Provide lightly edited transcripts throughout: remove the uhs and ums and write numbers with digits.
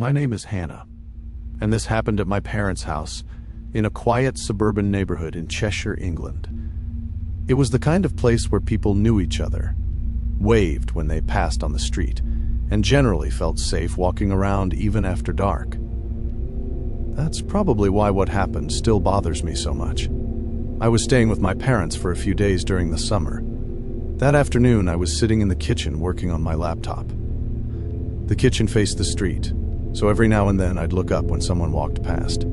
My name is Hannah, and this happened at my parents' house in a quiet suburban neighborhood in Cheshire, England. It was the kind of place where people knew each other, waved when they passed on the street, and generally felt safe walking around even after dark. That's probably why what happened still bothers me so much. I was staying with my parents for a few days during the summer. That afternoon, I was sitting in the kitchen working on my laptop. The kitchen faced the street, so every now and then I'd look up when someone walked past.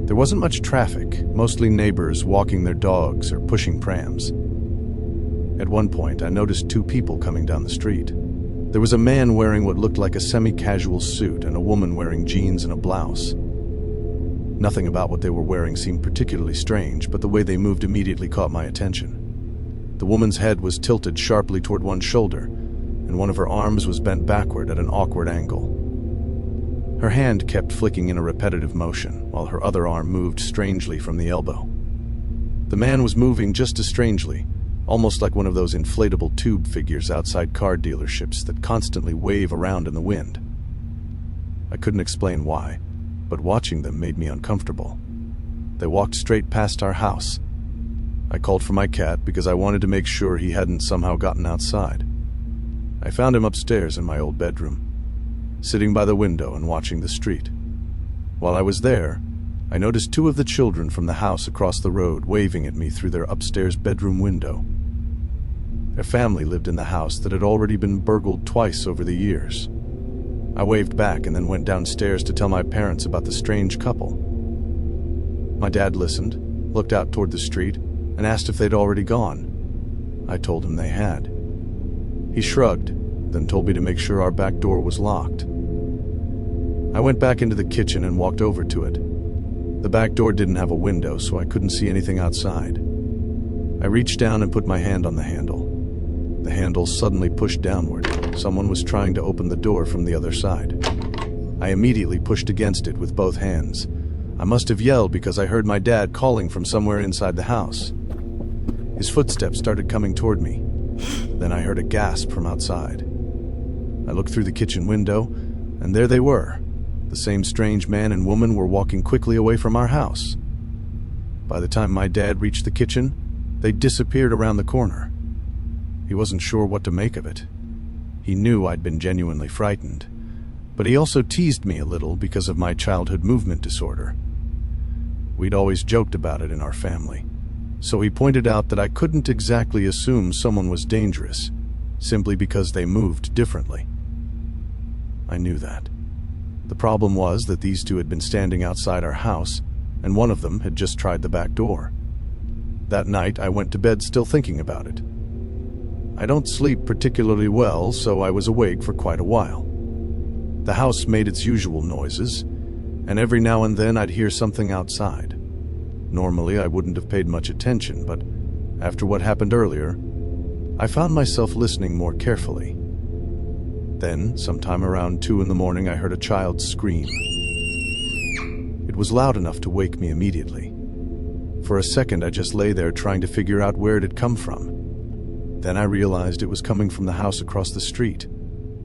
There wasn't much traffic, mostly neighbors walking their dogs or pushing prams. At one point, I noticed two people coming down the street. There was a man wearing what looked like a semi-casual suit and a woman wearing jeans and a blouse. Nothing about what they were wearing seemed particularly strange, but the way they moved immediately caught my attention. The woman's head was tilted sharply toward one shoulder, and one of her arms was bent backward at an awkward angle. Her hand kept flicking in a repetitive motion, while her other arm moved strangely from the elbow. The man was moving just as strangely, almost like one of those inflatable tube figures outside car dealerships that constantly wave around in the wind. I couldn't explain why, but watching them made me uncomfortable. They walked straight past our house. I called for my cat because I wanted to make sure he hadn't somehow gotten outside. I found him upstairs in my old bedroom, sitting by the window and watching the street. While I was there, I noticed two of the children from the house across the road waving at me through their upstairs bedroom window. Their family lived in the house that had already been burgled twice over the years. I waved back and then went downstairs to tell my parents about the strange couple. My dad listened, looked out toward the street, and asked if they'd already gone. I told him they had. He shrugged, then told me to make sure our back door was locked. I went back into the kitchen and walked over to it. The back door didn't have a window, so I couldn't see anything outside. I reached down and put my hand on the handle. The handle suddenly pushed downward. Someone was trying to open the door from the other side. I immediately pushed against it with both hands. I must have yelled because I heard my dad calling from somewhere inside the house. His footsteps started coming toward me. Then I heard a gasp from outside. I looked through the kitchen window, and there they were. The same strange man and woman were walking quickly away from our house. By the time my dad reached the kitchen, they'd disappeared around the corner. He wasn't sure what to make of it. He knew I'd been genuinely frightened, but he also teased me a little because of my childhood movement disorder. We'd always joked about it in our family, so he pointed out that I couldn't exactly assume someone was dangerous simply because they moved differently. I knew that. The problem was that these two had been standing outside our house, and one of them had just tried the back door. That night, I went to bed still thinking about it. I don't sleep particularly well, so I was awake for quite a while. The house made its usual noises, and every now and then I'd hear something outside. Normally, I wouldn't have paid much attention, but after what happened earlier, I found myself listening more carefully. Then, sometime around 2 a.m, I heard a child scream. It was loud enough to wake me immediately. For a second, I just lay there trying to figure out where it had come from. Then I realized it was coming from the house across the street.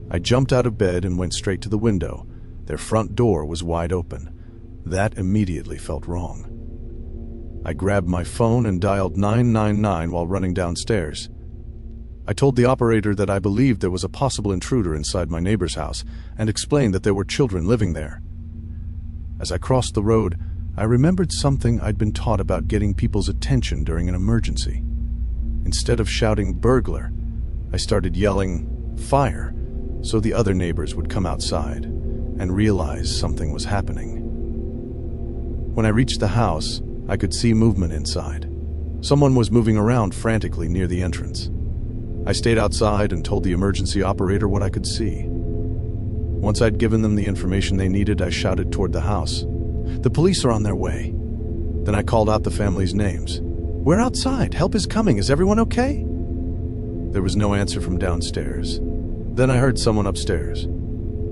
I jumped out of bed and went straight to the window. Their front door was wide open. That immediately felt wrong. I grabbed my phone and dialed 999 while running downstairs. I told the operator that I believed there was a possible intruder inside my neighbor's house and explained that there were children living there. As I crossed the road, I remembered something I'd been taught about getting people's attention during an emergency. Instead of shouting "burglar," I started yelling "fire," so the other neighbors would come outside and realize something was happening. When I reached the house, I could see movement inside. Someone was moving around frantically near the entrance. I stayed outside and told the emergency operator what I could see. Once I'd given them the information they needed, I shouted toward the house, "The police are on their way." Then I called out the family's names. "We're outside. Help is coming. Is everyone okay?" There was no answer from downstairs. Then I heard someone upstairs.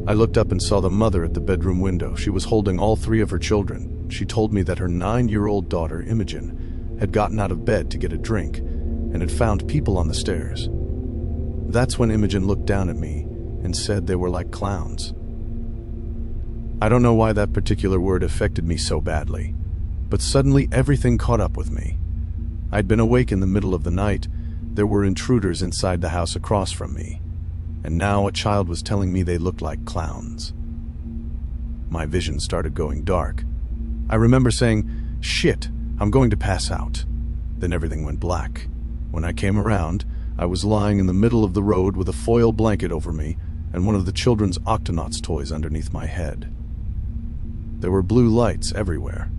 I looked up and saw the mother at the bedroom window. She was holding all 3 of her children. She told me that her 9-year-old daughter, Imogen, had gotten out of bed to get a drink and had found people on the stairs. That's when Imogen looked down at me and said they were like clowns. I don't know why that particular word affected me so badly, but suddenly everything caught up with me. I'd been awake in the middle of the night, there were intruders inside the house across from me, and now a child was telling me they looked like clowns. My vision started going dark. I remember saying, "Shit, I'm going to pass out." Then everything went black. When I came around, I was lying in the middle of the road with a foil blanket over me and one of the children's Octonauts toys underneath my head. There were blue lights everywhere.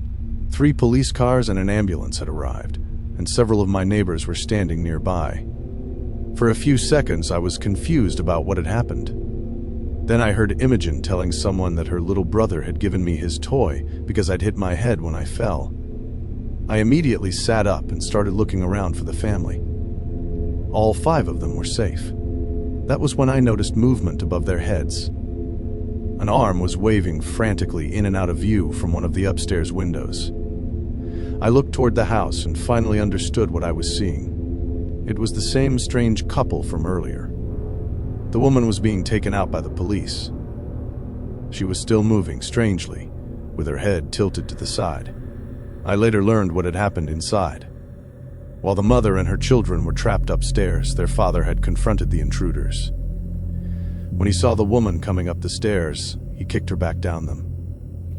3 police cars and an ambulance had arrived, and several of my neighbors were standing nearby. For a few seconds, I was confused about what had happened. Then I heard Imogen telling someone that her little brother had given me his toy because I'd hit my head when I fell. I immediately sat up and started looking around for the family. All 5 of them were safe. That was when I noticed movement above their heads. An arm was waving frantically in and out of view from one of the upstairs windows. I looked toward the house and finally understood what I was seeing. It was the same strange couple from earlier. The woman was being taken out by the police. She was still moving strangely, with her head tilted to the side. I later learned what had happened inside. While the mother and her children were trapped upstairs, their father had confronted the intruders. When he saw the woman coming up the stairs, he kicked her back down them.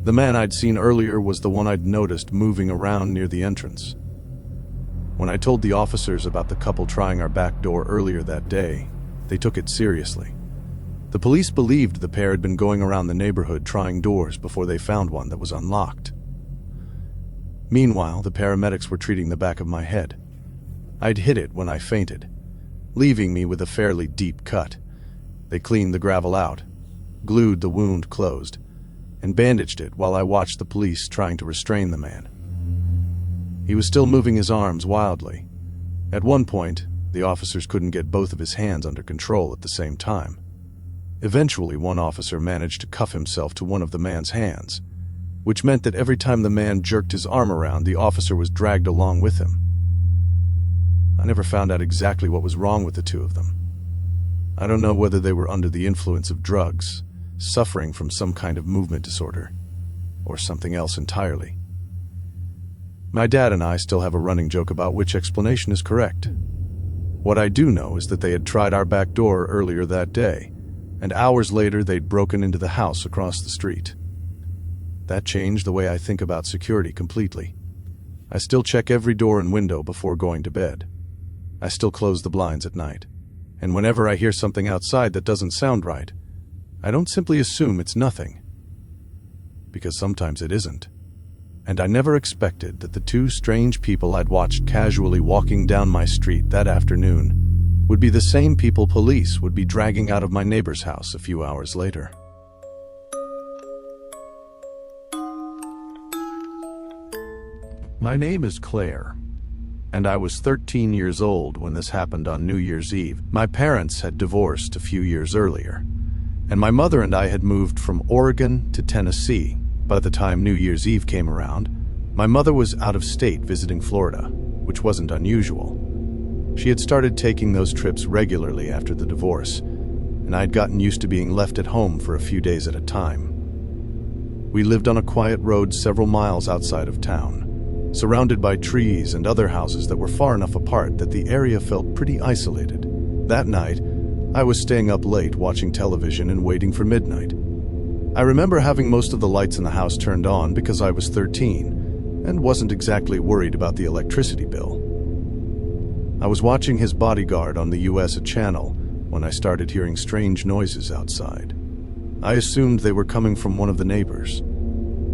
The man I'd seen earlier was the one I'd noticed moving around near the entrance. When I told the officers about the couple trying our back door earlier that day, they took it seriously. The police believed the pair had been going around the neighborhood trying doors before they found one that was unlocked. Meanwhile, the paramedics were treating the back of my head. I'd hit it when I fainted, leaving me with a fairly deep cut. They cleaned the gravel out, glued the wound closed, and bandaged it while I watched the police trying to restrain the man. He was still moving his arms wildly. At one point, the officers couldn't get both of his hands under control at the same time. Eventually, one officer managed to cuff himself to one of the man's hands, which meant that every time the man jerked his arm around, the officer was dragged along with him. I never found out exactly what was wrong with the 2 of them. I don't know whether they were under the influence of drugs, suffering from some kind of movement disorder, or something else entirely. My dad and I still have a running joke about which explanation is correct. What I do know is that they had tried our back door earlier that day, and hours later they'd broken into the house across the street. That changed the way I think about security completely. I still check every door and window before going to bed. I still close the blinds at night. And whenever I hear something outside that doesn't sound right, I don't simply assume it's nothing. Because sometimes it isn't. And I never expected that the 2 strange people I'd watched casually walking down my street that afternoon would be the same people police would be dragging out of my neighbor's house a few hours later. My name is Claire, and I was 13 years old when this happened on New Year's Eve. My parents had divorced a few years earlier, and my mother and I had moved from Oregon to Tennessee. By the time New Year's Eve came around, my mother was out of state visiting Florida, which wasn't unusual. She had started taking those trips regularly after the divorce, and I'd gotten used to being left at home for a few days at a time. We lived on a quiet road several miles outside of town, surrounded by trees and other houses that were far enough apart that the area felt pretty isolated. That night, I was staying up late watching television and waiting for midnight. I remember having most of the lights in the house turned on because I was 13 and wasn't exactly worried about the electricity bill. I was watching His Bodyguard on the USA channel when I started hearing strange noises outside. I assumed they were coming from one of the neighbors.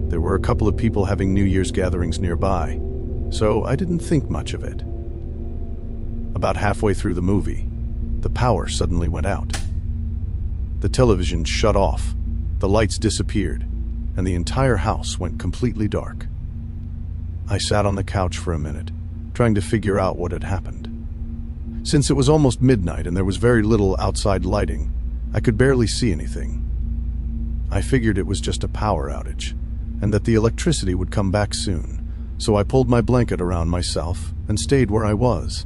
There were a couple of people having New Year's gatherings nearby, so I didn't think much of it. About halfway through the movie, the power suddenly went out. The television shut off. The lights disappeared, and the entire house went completely dark. I sat on the couch for a minute, trying to figure out what had happened. Since it was almost midnight and there was very little outside lighting, I could barely see anything. I figured it was just a power outage, and that the electricity would come back soon, so I pulled my blanket around myself and stayed where I was.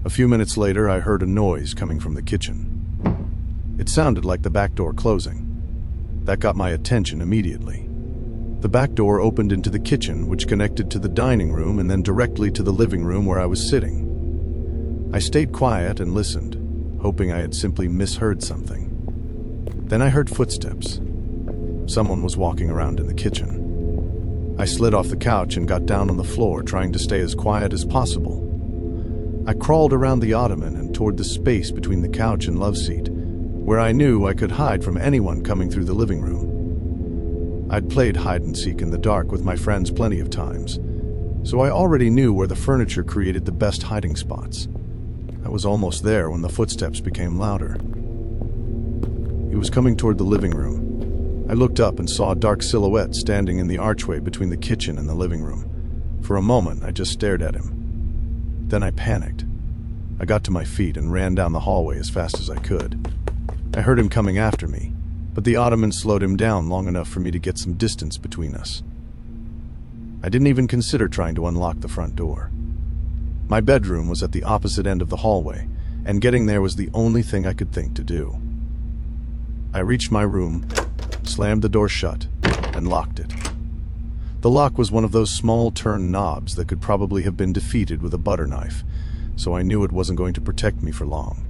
A few minutes later, I heard a noise coming from the kitchen. It sounded like the back door closing. That got my attention immediately. The back door opened into the kitchen, which connected to the dining room and then directly to the living room where I was sitting. I stayed quiet and listened, hoping I had simply misheard something. Then I heard footsteps. Someone was walking around in the kitchen. I slid off the couch and got down on the floor, trying to stay as quiet as possible. I crawled around the ottoman and toward the space between the couch and love seat, where I knew I could hide from anyone coming through the living room. I'd played hide-and-seek in the dark with my friends plenty of times, so I already knew where the furniture created the best hiding spots. I was almost there when the footsteps became louder. He was coming toward the living room. I looked up and saw a dark silhouette standing in the archway between the kitchen and the living room. For a moment, I just stared at him. Then I panicked. I got to my feet and ran down the hallway as fast as I could. I heard him coming after me, but the ottoman slowed him down long enough for me to get some distance between us. I didn't even consider trying to unlock the front door. My bedroom was at the opposite end of the hallway, and getting there was the only thing I could think to do. I reached my room, slammed the door shut, and locked it. The lock was one of those small turn knobs that could probably have been defeated with a butter knife, so I knew it wasn't going to protect me for long.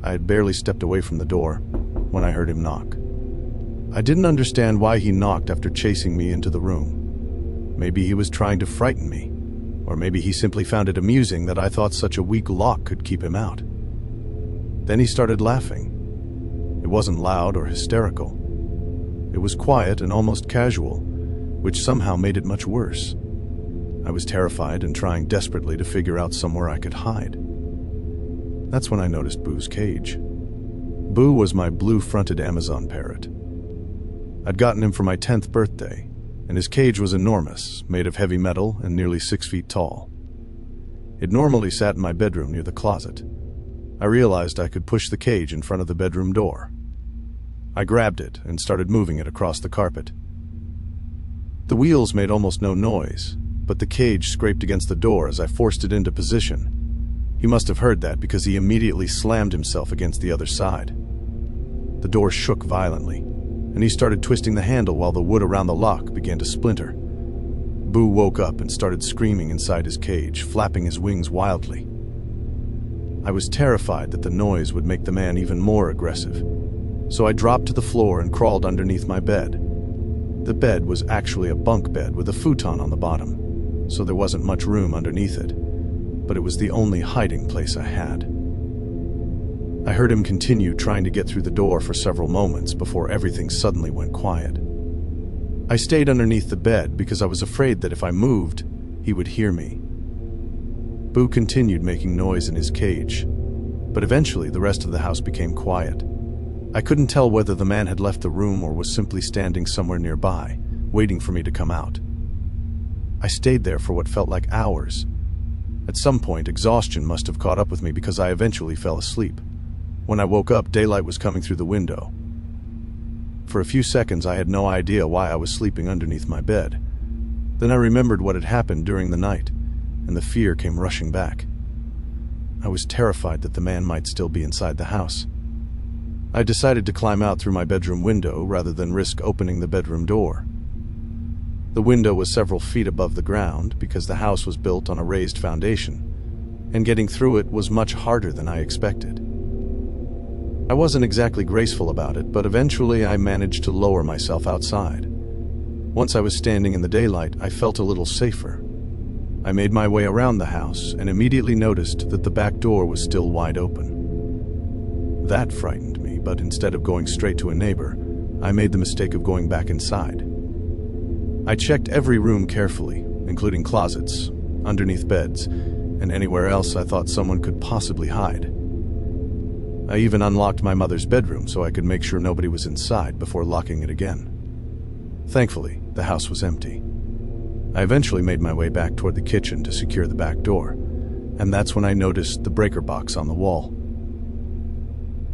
I had barely stepped away from the door when I heard him knock. I didn't understand why he knocked after chasing me into the room. Maybe he was trying to frighten me, or maybe he simply found it amusing that I thought such a weak lock could keep him out. Then he started laughing. It wasn't loud or hysterical. It was quiet and almost casual, which somehow made it much worse. I was terrified and trying desperately to figure out somewhere I could hide. That's when I noticed Boo's cage. Boo was my blue-fronted Amazon parrot. I'd gotten him for my 10th birthday, and his cage was enormous, made of heavy metal and nearly 6 feet tall. It normally sat in my bedroom near the closet. I realized I could push the cage in front of the bedroom door. I grabbed it and started moving it across the carpet. The wheels made almost no noise, but the cage scraped against the door as I forced it into position. He must have heard that because he immediately slammed himself against the other side. The door shook violently, and he started twisting the handle while the wood around the lock began to splinter. Boo woke up and started screaming inside his cage, flapping his wings wildly. I was terrified that the noise would make the man even more aggressive, so I dropped to the floor and crawled underneath my bed. The bed was actually a bunk bed with a futon on the bottom, so there wasn't much room underneath it, but it was the only hiding place I had. I heard him continue trying to get through the door for several moments before everything suddenly went quiet. I stayed underneath the bed because I was afraid that if I moved, he would hear me. Boo continued making noise in his cage, but eventually the rest of the house became quiet. I couldn't tell whether the man had left the room or was simply standing somewhere nearby, waiting for me to come out. I stayed there for what felt like hours. At some point, exhaustion must have caught up with me because I eventually fell asleep. When I woke up, daylight was coming through the window. For a few seconds, I had no idea why I was sleeping underneath my bed. Then I remembered what had happened during the night, and the fear came rushing back. I was terrified that the man might still be inside the house. I decided to climb out through my bedroom window rather than risk opening the bedroom door. The window was several feet above the ground because the house was built on a raised foundation, and getting through it was much harder than I expected. I wasn't exactly graceful about it, but eventually I managed to lower myself outside. Once I was standing in the daylight, I felt a little safer. I made my way around the house and immediately noticed that the back door was still wide open. That frightened me, but instead of going straight to a neighbor, I made the mistake of going back inside. I checked every room carefully, including closets, underneath beds, and anywhere else I thought someone could possibly hide. I even unlocked my mother's bedroom so I could make sure nobody was inside before locking it again. Thankfully, the house was empty. I eventually made my way back toward the kitchen to secure the back door, and that's when I noticed the breaker box on the wall.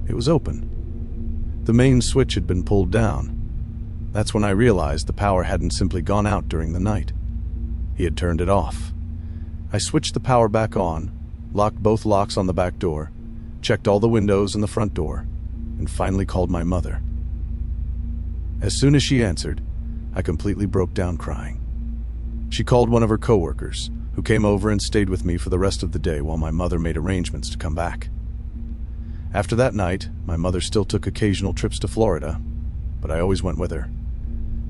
It was open. The main switch had been pulled down. That's when I realized the power hadn't simply gone out during the night. He had turned it off. I switched the power back on, locked both locks on the back door, checked all the windows and the front door, and finally called my mother. As soon as she answered, I completely broke down crying. She called one of her coworkers, who came over and stayed with me for the rest of the day while my mother made arrangements to come back. After that night, my mother still took occasional trips to Florida, but I always went with her.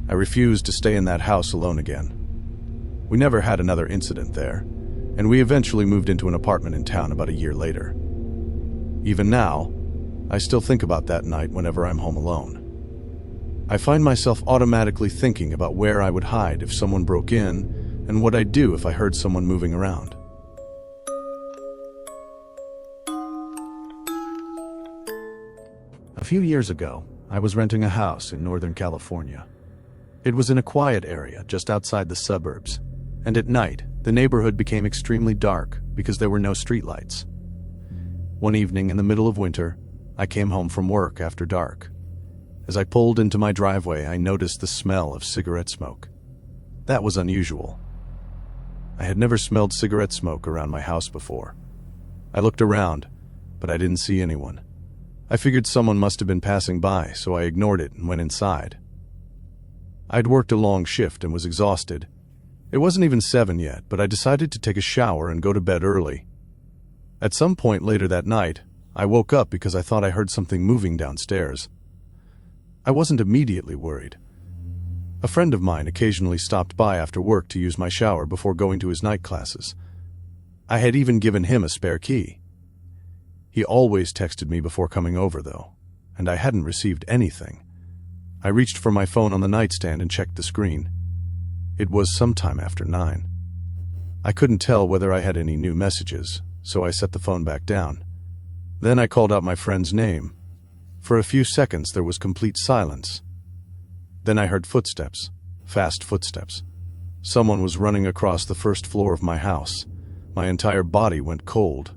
I refused to stay in that house alone again. We never had another incident there, and we eventually moved into an apartment in town about a year later. Even now, I still think about that night whenever I'm home alone. I find myself automatically thinking about where I would hide if someone broke in and what I'd do if I heard someone moving around. A few years ago, I was renting a house in Northern California. It was in a quiet area just outside the suburbs, and at night, the neighborhood became extremely dark because there were no streetlights. One evening in the middle of winter, I came home from work after dark. As I pulled into my driveway, I noticed the smell of cigarette smoke. That was unusual. I had never smelled cigarette smoke around my house before. I looked around, but I didn't see anyone. I figured someone must have been passing by, so I ignored it and went inside. I'd worked a long shift and was exhausted. It wasn't even 7 yet, but I decided to take a shower and go to bed early. At some point later that night, I woke up because I thought I heard something moving downstairs. I wasn't immediately worried. A friend of mine occasionally stopped by after work to use my shower before going to his night classes. I had even given him a spare key. He always texted me before coming over, though, and I hadn't received anything. I reached for my phone on the nightstand and checked the screen. It was sometime after 9. I couldn't tell whether I had any new messages, so I set the phone back down. Then I called out my friend's name. For a few seconds there was complete silence. Then I heard footsteps, fast footsteps. Someone was running across the first floor of my house. My entire body went cold.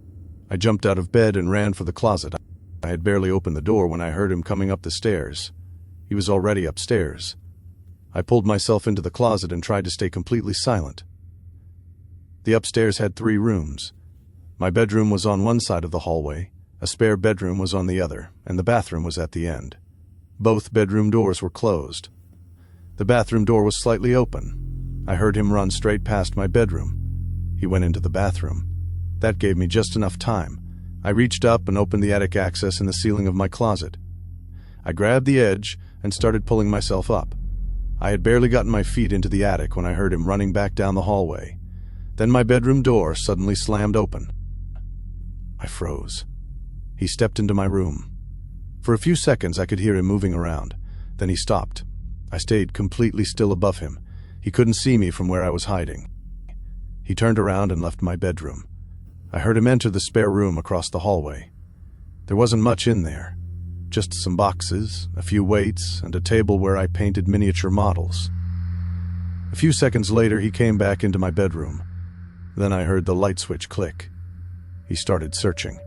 I jumped out of bed and ran for the closet. I had barely opened the door when I heard him coming up the stairs. He was already upstairs. I pulled myself into the closet and tried to stay completely silent. The upstairs had 3 rooms. My bedroom was on one side of the hallway, a spare bedroom was on the other, and the bathroom was at the end. Both bedroom doors were closed. The bathroom door was slightly open. I heard him run straight past my bedroom. He went into the bathroom. That gave me just enough time. I reached up and opened the attic access in the ceiling of my closet. I grabbed the edge and started pulling myself up. I had barely gotten my feet into the attic when I heard him running back down the hallway. Then my bedroom door suddenly slammed open. I froze. He stepped into my room. For a few seconds I could hear him moving around. Then he stopped. I stayed completely still above him. He couldn't see me from where I was hiding. He turned around and left my bedroom. I heard him enter the spare room across the hallway. There wasn't much in there. Just some boxes, a few weights, and a table where I painted miniature models. A few seconds later he came back into my bedroom. Then I heard the light switch click. He started searching.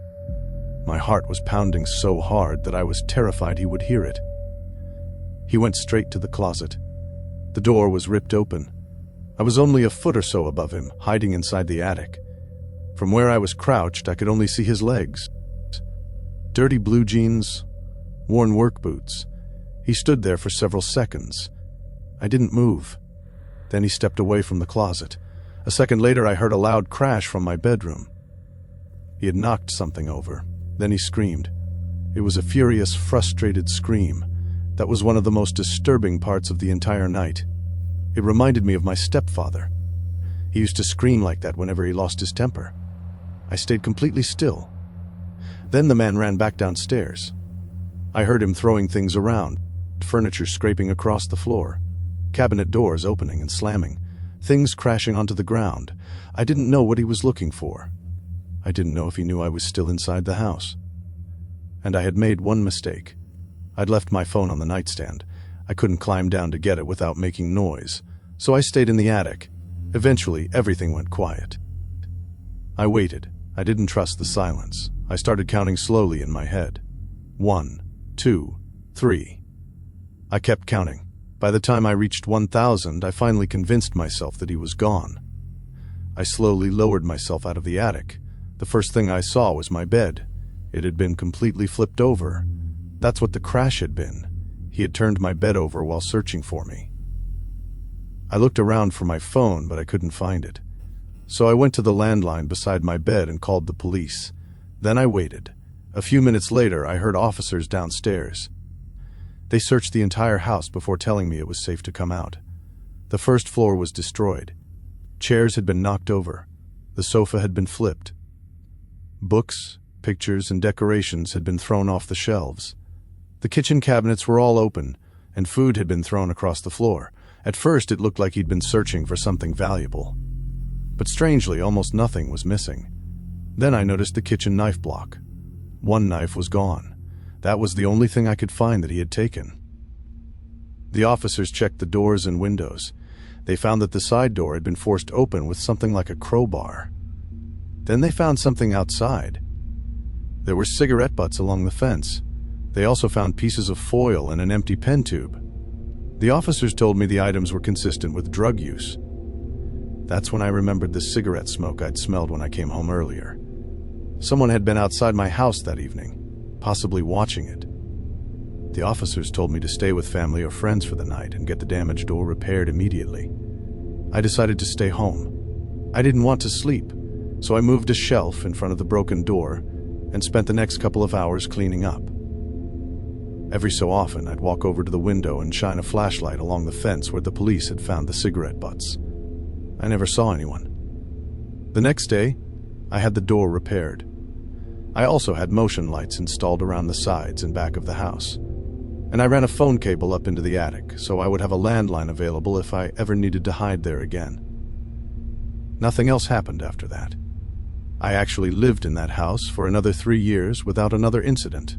My heart was pounding so hard that I was terrified he would hear it. He went straight to the closet. The door was ripped open. I was only a foot or so above him, hiding inside the attic. From where I was crouched, I could only see his legs. Dirty blue jeans, worn work boots. He stood there for several seconds. I didn't move. Then he stepped away from the closet. A second later, I heard a loud crash from my bedroom. He had knocked something over. Then he screamed. It was a furious, frustrated scream. That was one of the most disturbing parts of the entire night. It reminded me of my stepfather. He used to scream like that whenever he lost his temper. I stayed completely still. Then the man ran back downstairs. I heard him throwing things around, furniture scraping across the floor, cabinet doors opening and slamming, things crashing onto the ground. I didn't know what he was looking for. I didn't know if he knew I was still inside the house. And I had made one mistake. I'd left my phone on the nightstand. I couldn't climb down to get it without making noise, so I stayed in the attic. Eventually, everything went quiet. I waited. I didn't trust the silence. I started counting slowly in my head. 1, 2, 3. I kept counting. By the time I reached 1,000, I finally convinced myself that he was gone. I slowly lowered myself out of the attic. The first thing I saw was my bed. It had been completely flipped over. That's what the crash had been. He had turned my bed over while searching for me. I looked around for my phone, but I couldn't find it. So I went to the landline beside my bed and called the police. Then I waited. A few minutes later, I heard officers downstairs. They searched the entire house before telling me it was safe to come out. The first floor was destroyed. Chairs had been knocked over. The sofa had been flipped. Books, pictures, and decorations had been thrown off the shelves. The kitchen cabinets were all open, and food had been thrown across the floor. At first, it looked like he'd been searching for something valuable. But strangely, almost nothing was missing. Then I noticed the kitchen knife block. One knife was gone. That was the only thing I could find that he had taken. The officers checked the doors and windows. They found that the side door had been forced open with something like a crowbar. Then they found something outside. There were cigarette butts along the fence. They also found pieces of foil and an empty pen tube. The officers told me the items were consistent with drug use. That's when I remembered the cigarette smoke I'd smelled when I came home earlier. Someone had been outside my house that evening, possibly watching it. The officers told me to stay with family or friends for the night and get the damaged door repaired immediately. I decided to stay home. I didn't want to sleep, so I moved a shelf in front of the broken door and spent the next couple of hours cleaning up. Every so often, I'd walk over to the window and shine a flashlight along the fence where the police had found the cigarette butts. I never saw anyone. The next day, I had the door repaired. I also had motion lights installed around the sides and back of the house. And I ran a phone cable up into the attic, so I would have a landline available if I ever needed to hide there again. Nothing else happened after that. I actually lived in that house for another 3 years without another incident.